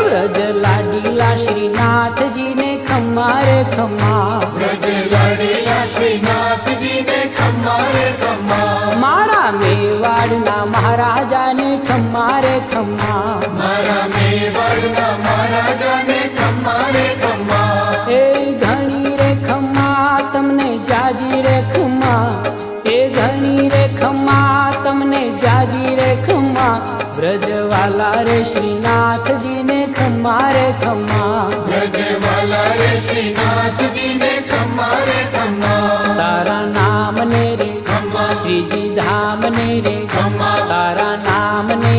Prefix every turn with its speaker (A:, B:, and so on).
A: व्रज लाडीला श्रीनाथ जी ने खम्मा रे खम्मा,
B: व्रज लाडीला श्रीनाथ जी ने खम्मा रे खम्मा,
A: मारा मेवाड़ना महाराजा ने खम्मा रे खम्मा,
B: मारा मेवाड़ना महाराजा ने खम्मा रे खम्मा,
A: ए घणी रे खम्मा तमने जाजी रे खम्मा, ए घणी रे खम्मा तमने जाजी रे खम्मा, ब्रजवाला रे श्रीनाथ जी ने खम्मा रे खम्मा,
B: ब्रजवाला रे श्रीनाथ जी ने खम्मा रे खम्मा,
A: तारा नाम ने रे
B: खम्मा,
A: श्रीजी धाम ने रे
B: खम्मा,
A: तारा नाम ने